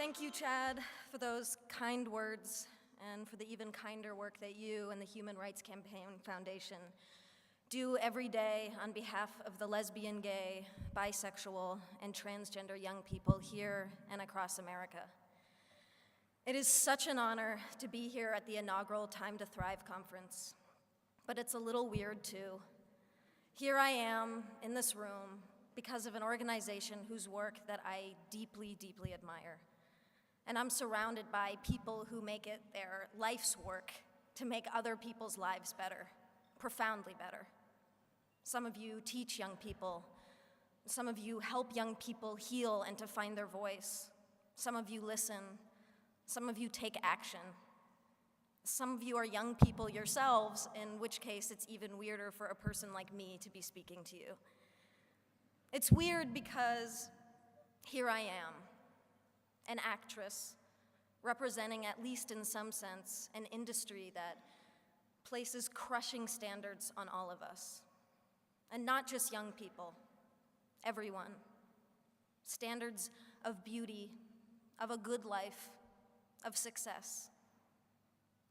Thank you, Chad, for those kind words and for the even kinder work that you and the Human Rights Campaign Foundation do every day on behalf of the lesbian, gay, bisexual, and transgender young people here and across America. It is such an honor to be here at the inaugural Time to Thrive conference, but it's a little weird too. Here I am in this room because of an organization whose work that I deeply, deeply admire. And I'm surrounded by people who make it their life's work to make other people's lives better, profoundly better. Some of you teach young people. Some of you help young people heal and to find their voice. Some of you listen. Some of you take action. Some of you are young people yourselves, in which case it's even weirder for a person like me to be speaking to you. It's weird because here I am, an actress, representing, at least in some sense, an industry that places crushing standards on all of us. And not just young people, everyone. Standards of beauty, of a good life, of success.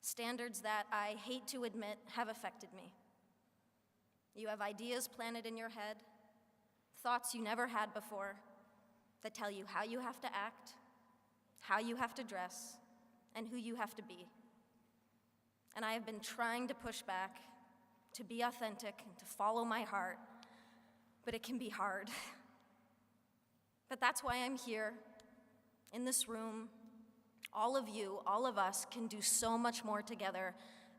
Standards that I hate to admit have affected me. You have ideas planted in your head, thoughts you never had before, that tell you how you have to act, how you have to dress, and who you have to be. And I have been trying to push back, to be authentic, and to follow my heart, but it can be hard. But that's why I'm here, in this room. All of you, all of us, can do so much more together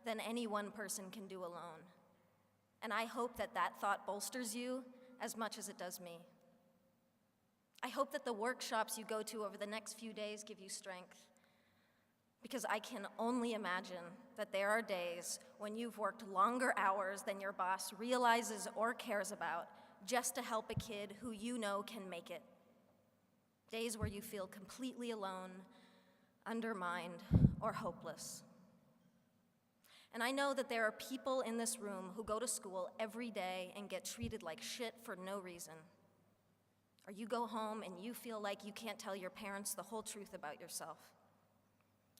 than any one person can do alone. And I hope that that thought bolsters you as much as it does me. I hope that the workshops you go to over the next few days give you strength, because I can only imagine that there are days when you've worked longer hours than your boss realizes or cares about just to help a kid who you know can make it. Days where you feel completely alone, undermined, or hopeless. And I know that there are people in this room who go to school every day and get treated like shit for no reason. Or you go home and you feel like you can't tell your parents the whole truth about yourself.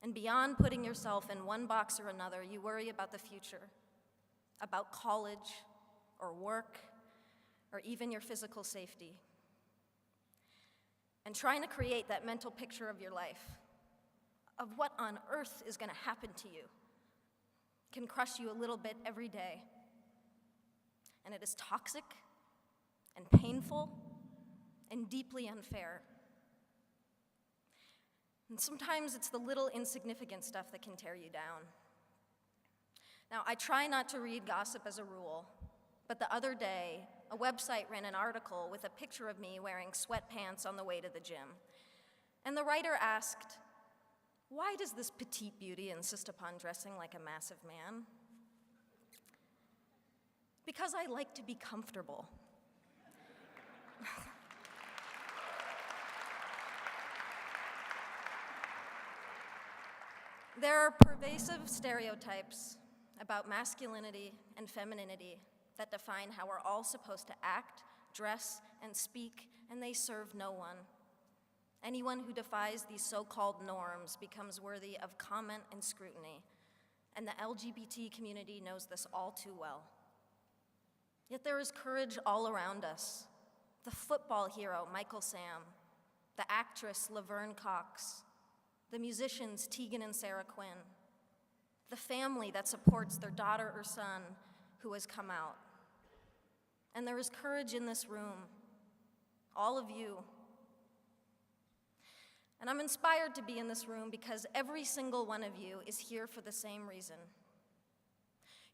And beyond putting yourself in one box or another, you worry about the future, about college, or work, or even your physical safety. And trying to create that mental picture of your life, of what on earth is going to happen to you, can crush you a little bit every day. And it is toxic and painful and deeply unfair. And sometimes it's the little insignificant stuff that can tear you down. Now, I try not to read gossip as a rule, but the other day, a website ran an article with a picture of me wearing sweatpants on the way to the gym. And the writer asked, "Why does this petite beauty insist upon dressing like a massive man?" Because I like to be comfortable. There are pervasive stereotypes about masculinity and femininity that define how we're all supposed to act, dress, and speak, and they serve no one. Anyone who defies these so-called norms becomes worthy of comment and scrutiny, and the LGBT community knows this all too well. Yet there is courage all around us. The football hero, Michael Sam, the actress, Laverne Cox, the musicians, Tegan and Sarah Quinn, the family that supports their daughter or son who has come out. And there is courage in this room, all of you. And I'm inspired to be in this room because every single one of you is here for the same reason.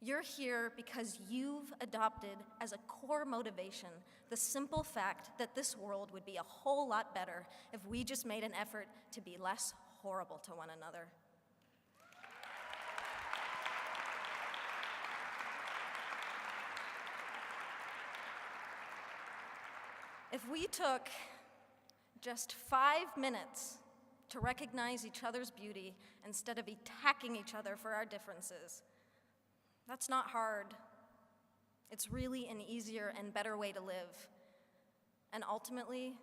You're here because you've adopted as a core motivation the simple fact that this world would be a whole lot better if we just made an effort to be less horrible to one another. If we took just 5 minutes to recognize each other's beauty instead of attacking each other for our differences, that's not hard. It's really an easier and better way to live. And ultimately,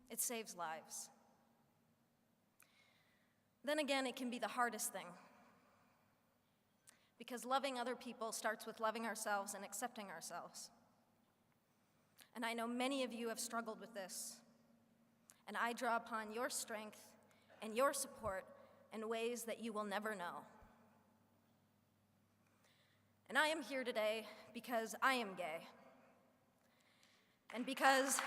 it saves lives. Then again, it can be the hardest thing, because loving other people starts with loving ourselves and accepting ourselves. And I know many of you have struggled with this, and I draw upon your strength and your support in ways that you will never know. And I am here today because I am gay. And because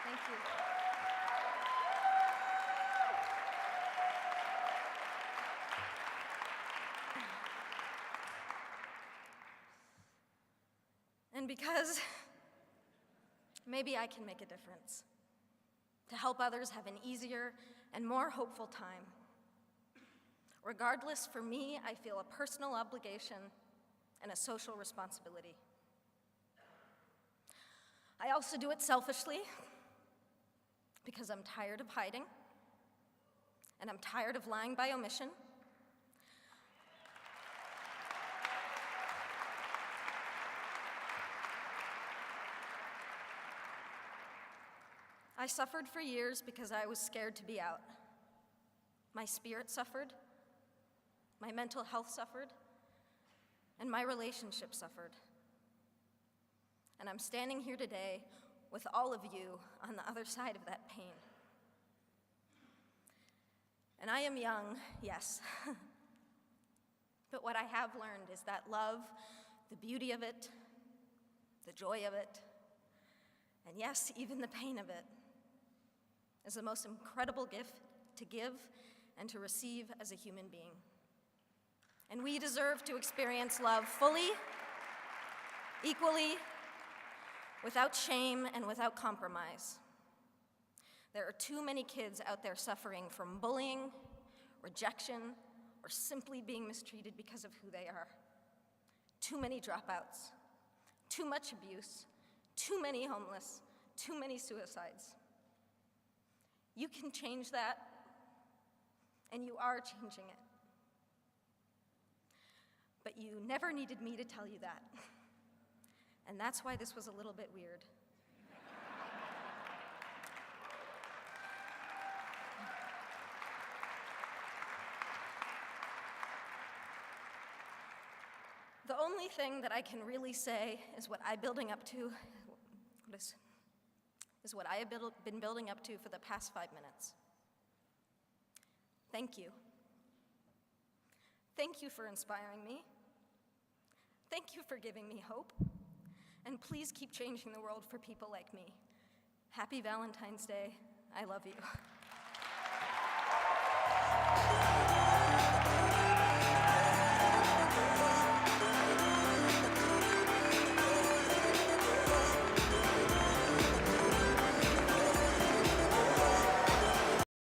thank you. And because maybe I can make a difference to help others have an easier and more hopeful time. Regardless, for me, I feel a personal obligation and a social responsibility. I also do it selfishly because I'm tired of hiding, and I'm tired of lying by omission. I suffered for years because I was scared to be out. My spirit suffered, my mental health suffered, and my relationship suffered. And I'm standing here today with all of you on the other side of that pain. And I am young, yes, but what I have learned is that love, the beauty of it, the joy of it, and yes, even the pain of it, is the most incredible gift to give and to receive as a human being. And we deserve to experience love fully, equally, without shame and without compromise. There are too many kids out there suffering from bullying, rejection, or simply being mistreated because of who they are. Too many dropouts, too much abuse, too many homeless, too many suicides. You can change that, and you are changing it. But you never needed me to tell you that. And that's why this was a little bit weird. The only thing that I can really say is what I'm building up to, is what I have been building up to for the past 5 minutes. Thank you. Thank you for inspiring me. Thank you for giving me hope. And please keep changing the world for people like me. Happy Valentine's Day. I love you.